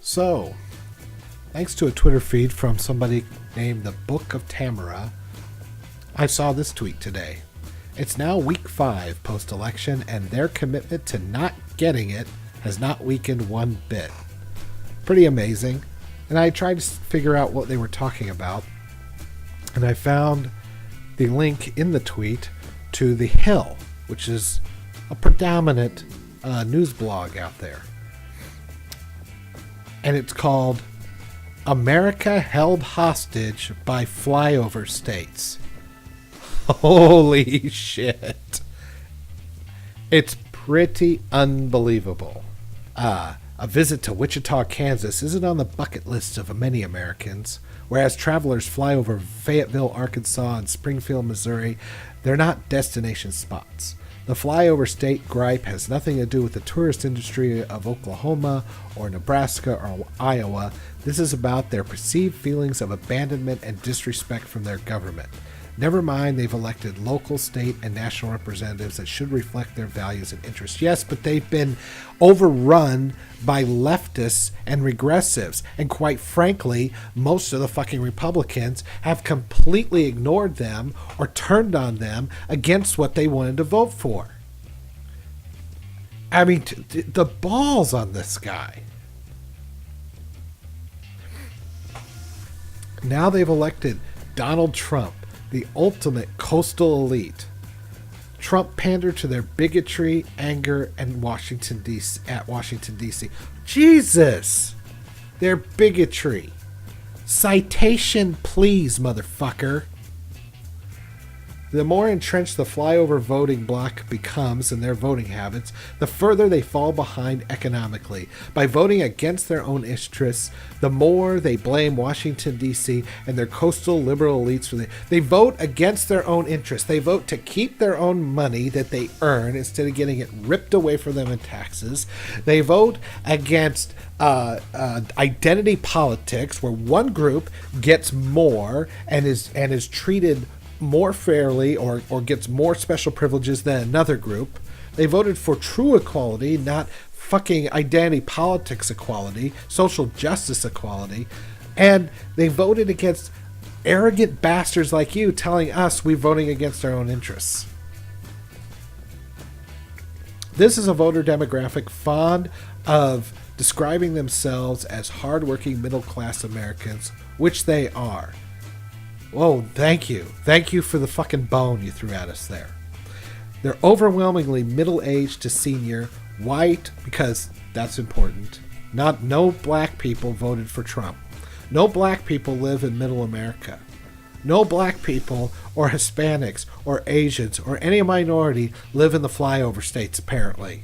So, thanks to a Twitter feed from somebody named the Book of Tamara, I saw this tweet today. It's now week 5 post-election, and their commitment to not getting it has not weakened one bit. Pretty amazing. And I tried to figure out what they were talking about, and I found the link in the tweet to The Hill, which is a predominant news blog out there. And it's called America Held Hostage by Flyover States. Holy shit. It's pretty unbelievable. A visit to Wichita, Kansas isn't on the bucket list of many Americans. Whereas travelers fly over Fayetteville, Arkansas, and Springfield, Missouri, they're not destination spots. The flyover state gripe has nothing to do with the tourist industry of Oklahoma or Nebraska or Iowa. This is about their perceived feelings of abandonment and disrespect from their government. Never mind, they've elected local, state, and national representatives that should reflect their values and interests. Yes, but they've been overrun by leftists and regressives. And quite frankly, most of the fucking Republicans have completely ignored them or turned on them against what they wanted to vote for. I mean, the balls on this guy. Now they've elected Donald Trump, the ultimate coastal elite. Trump pandered to their bigotry, anger, and at Washington, D.C. Jesus! Their bigotry. Citation, please, motherfucker. The more entrenched the flyover voting bloc becomes in their voting habits, the further they fall behind economically. By voting against their own interests, the more they blame Washington, D.C. and their coastal liberal elites for they vote against their own interests. They vote to keep their own money that they earn instead of getting it ripped away from them in taxes. They vote against identity politics, where one group gets more and is treated more fairly or gets more special privileges than another group. They voted for true equality, not fucking identity politics equality, social justice equality. And they voted against arrogant bastards like you telling us we're voting against our own interests. This is a voter demographic fond of describing themselves as hardworking middle-class Americans, which they are. Whoa, thank you. Thank you for the fucking bone you threw at us there. They're overwhelmingly middle-aged to senior, white, because that's important. No black people voted for Trump. No black people live in middle America. No black people or Hispanics or Asians or any minority live in the flyover states, apparently.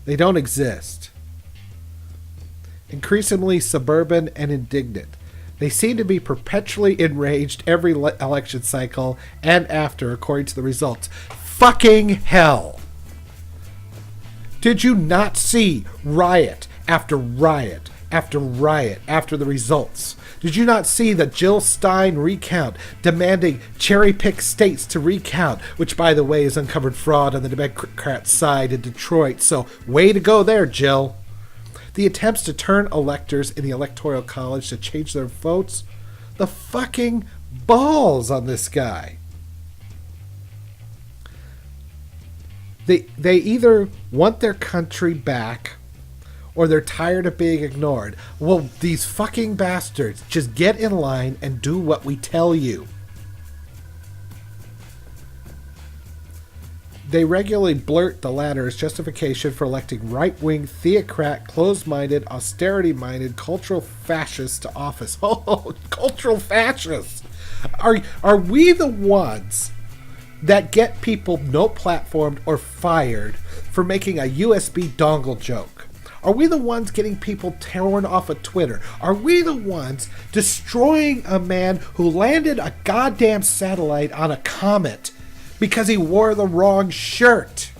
They don't exist. Increasingly suburban and indignant. They seem to be perpetually enraged every election cycle and after, according to the results. Fucking hell! Did you not see riot after riot after riot after the results? Did you not see the Jill Stein recount demanding cherry-picked states to recount, which, by the way, has uncovered fraud on the Democrat side in Detroit? So, way to go there, Jill. The attempts to turn electors in the Electoral College to change their votes. The fucking balls on this guy. They either want their country back or they're tired of being ignored. Well, these fucking bastards, just get in line and do what we tell you. They regularly blurt the latter as justification for electing right-wing, theocrat, closed-minded, austerity-minded, cultural fascists to office. Oh, cultural fascists! Are we the ones that get people no-platformed or fired for making a USB dongle joke? Are we the ones getting people torn off of Twitter? Are we the ones destroying a man who landed a goddamn satellite on a comet because he wore the wrong shirt?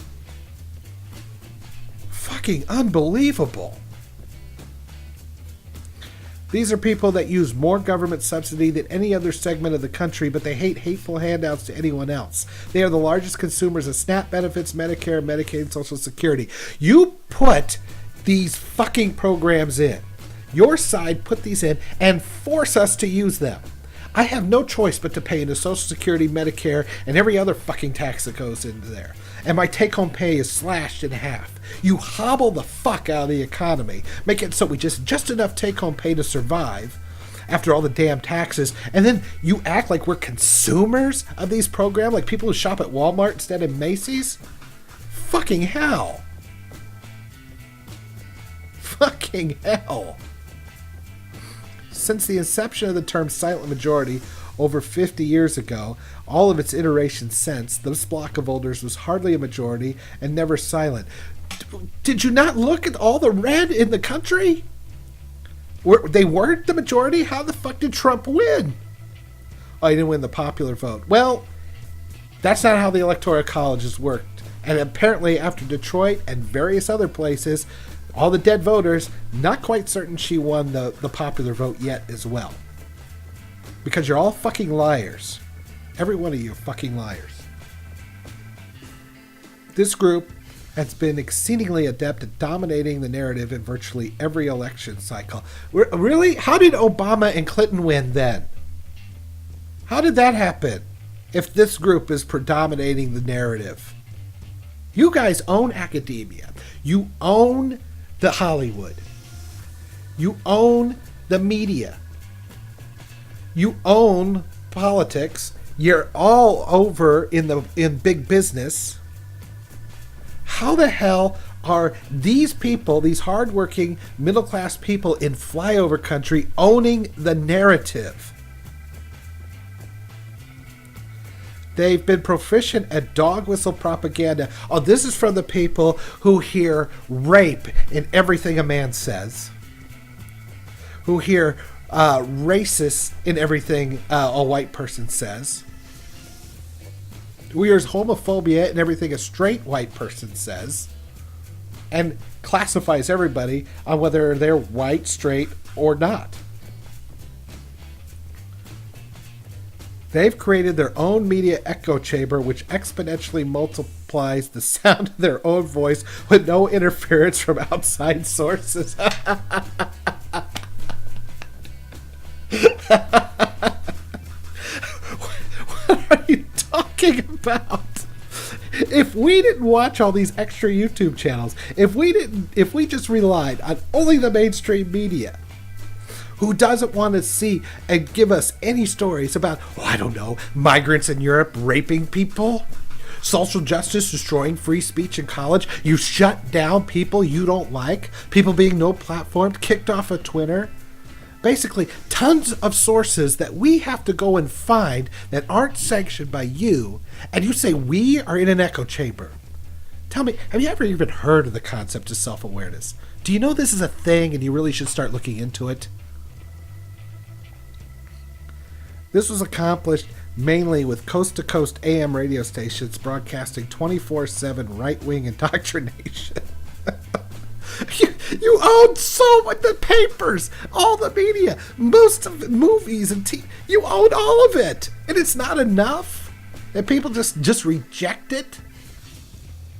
Fucking unbelievable. These are people that use more government subsidy than any other segment of the country, but they hate hateful handouts to anyone else. They are the largest consumers of SNAP benefits, Medicare, Medicaid, and Social Security. You put these fucking programs in. Your side put these in and force us to use them. I have no choice but to pay into Social Security, Medicare, and every other fucking tax that goes into there. And my take-home pay is slashed in half. You hobble the fuck out of the economy, make it so we just enough take-home pay to survive after all the damn taxes, and then you act like we're consumers of these programs, like people who shop at Walmart instead of Macy's? Fucking hell. Fucking hell. Since the inception of the term silent majority over 50 years ago, all of its iterations since, this block of voters was hardly a majority and never silent. Did you not look at all the red in the country? They weren't the majority? How the fuck did Trump win? Oh, he didn't win the popular vote. Well, that's not how the Electoral Colleges worked. And apparently after Detroit and various other places, all the dead voters, not quite certain she won the popular vote yet as well. Because you're all fucking liars. Every one of you fucking liars. This group has been exceedingly adept at dominating the narrative in virtually every election cycle. Really? How did Obama and Clinton win then? How did that happen if this group is predominating the narrative? You guys own academia. You own the Hollywood. You own the media. You own politics. You're all over in big business. How the hell are these people, these hardworking middle-class people in flyover country, owning the narrative? They've been proficient at dog whistle propaganda. Oh, this is from the people who hear rape in everything a man says. Who hear racist in everything a white person says. Who hears homophobia in everything a straight white person says. And classifies everybody on whether they're white, straight, or not. They've created their own media echo chamber, which exponentially multiplies the sound of their own voice with no interference from outside sources. What are you talking about? If we didn't watch all these extra YouTube channels, if we just relied on only the mainstream media, who doesn't want to see and give us any stories about, I don't know, migrants in Europe raping people? Social justice destroying free speech in college? You shut down people you don't like? People being no platform, kicked off of Twitter? Basically, tons of sources that we have to go and find that aren't sanctioned by you, and you say we are in an echo chamber. Tell me, have you ever even heard of the concept of self-awareness? Do you know this is a thing and you really should start looking into it? This was accomplished mainly with coast-to-coast AM radio stations broadcasting 24/7 right-wing indoctrination. You own so much, the papers, all the media, most of the movies and TV. You own all of it, and it's not enough. And people just reject it.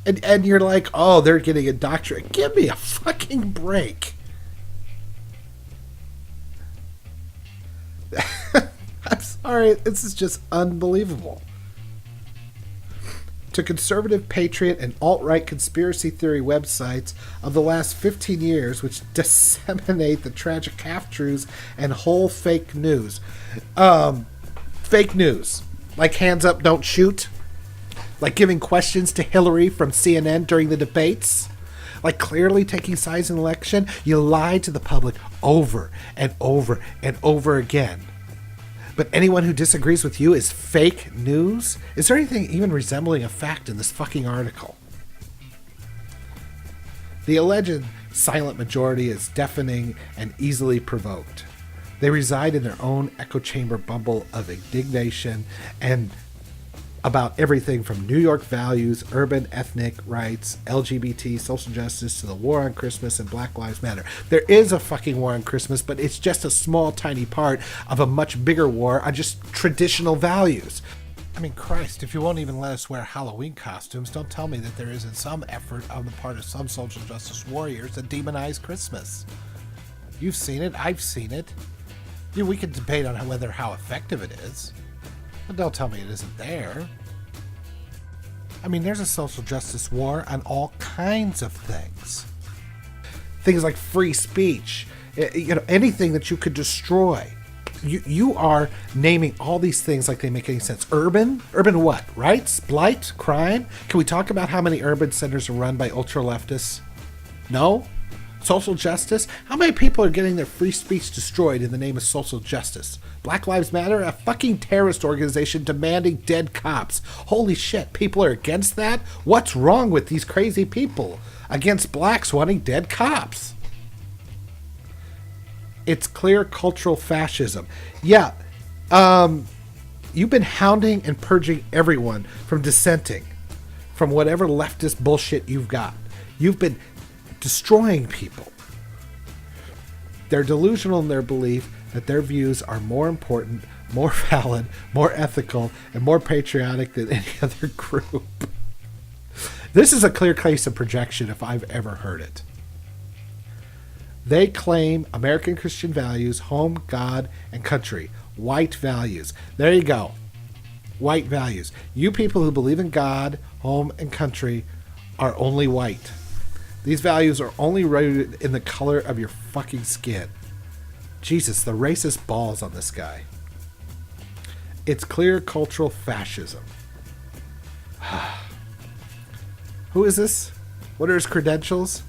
And you're like, oh, they're getting indoctrinated. Give me a fucking break. I'm sorry, this is just unbelievable. To conservative, patriot, and alt-right conspiracy theory websites of the last 15 years, which disseminate the tragic half-truths and whole fake news. Fake news. Like hands up, don't shoot. Like giving questions to Hillary from CNN during the debates. Like clearly taking sides in the election. You lied to the public over and over and over again. But anyone who disagrees with you is fake news? Is there anything even resembling a fact in this fucking article? The alleged silent majority is deafening and easily provoked. They reside in their own echo chamber bubble of indignation and about everything from New York values, urban ethnic rights, LGBT, social justice, to the war on Christmas and Black Lives Matter. There is a fucking war on Christmas, but it's just a small, tiny part of a much bigger war on just traditional values. I mean, Christ, if you won't even let us wear Halloween costumes, don't tell me that there isn't some effort on the part of some social justice warriors to demonize Christmas. You've seen it. I've seen it. We can debate on how effective it is. But don't tell me it isn't there. I mean, there's a social justice war on all kinds of things. Things like free speech. Anything that you could destroy. You are naming all these things like they make any sense. Urban what? Rights? Blight? Crime? Can we talk about how many urban centers are run by ultra-leftists? No? Social justice? How many people are getting their free speech destroyed in the name of social justice? Black Lives Matter? A fucking terrorist organization demanding dead cops. Holy shit, people are against that? What's wrong with these crazy people against blacks wanting dead cops? It's clear cultural fascism. Yeah, you've been hounding and purging everyone from dissenting from whatever leftist bullshit you've got. You've been destroying people. They're delusional in their belief that their views are more important, more valid, more ethical, and more patriotic than any other group. This is a clear case of projection if I've ever heard it. They claim American Christian values, home, God, and country. White values. There you go. White values. You people who believe in God, home, and country are only white. These values are only rooted in the color of your fucking skin. Jesus, the racist balls on this guy. It's clear cultural fascism. Who is this? What are his credentials?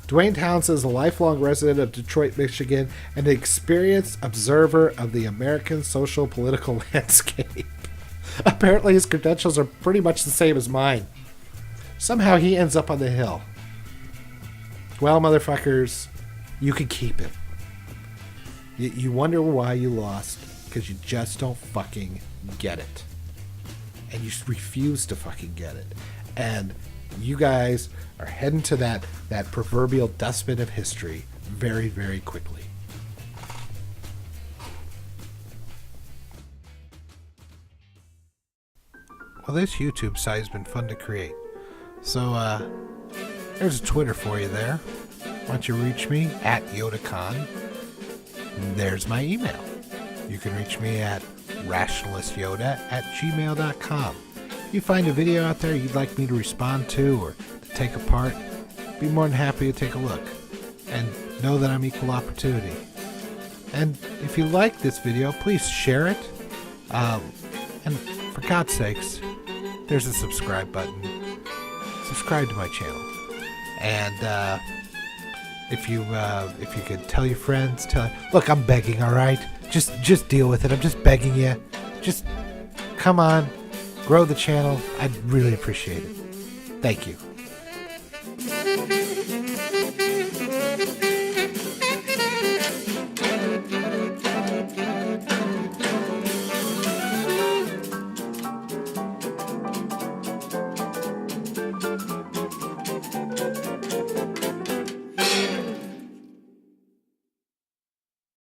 Dwayne Townsend is a lifelong resident of Detroit, Michigan, and an experienced observer of the American social political landscape. Apparently his credentials are pretty much the same as mine. Somehow he ends up on the Hill. Well, motherfuckers, you can keep him. You wonder why you lost, because you just don't fucking get it. And you refuse to fucking get it. And you guys are heading to that proverbial dustbin of history very, very quickly. Well, this YouTube site has been fun to create. So, there's a Twitter for you there. Why don't you reach me at YodaCon? There's my email. You can reach me at rationalistyoda@gmail.com. If you find a video out there you'd like me to respond to or to take apart, be more than happy to take a look. And know that I'm equal opportunity. And if you like this video, please share it. And for God's sakes, there's a subscribe button. Subscribe to my channel. And if you could tell your friends, look, I'm begging, all right? Just deal with it. I'm just begging you. Just come on, grow the channel. I'd really appreciate it. Thank you.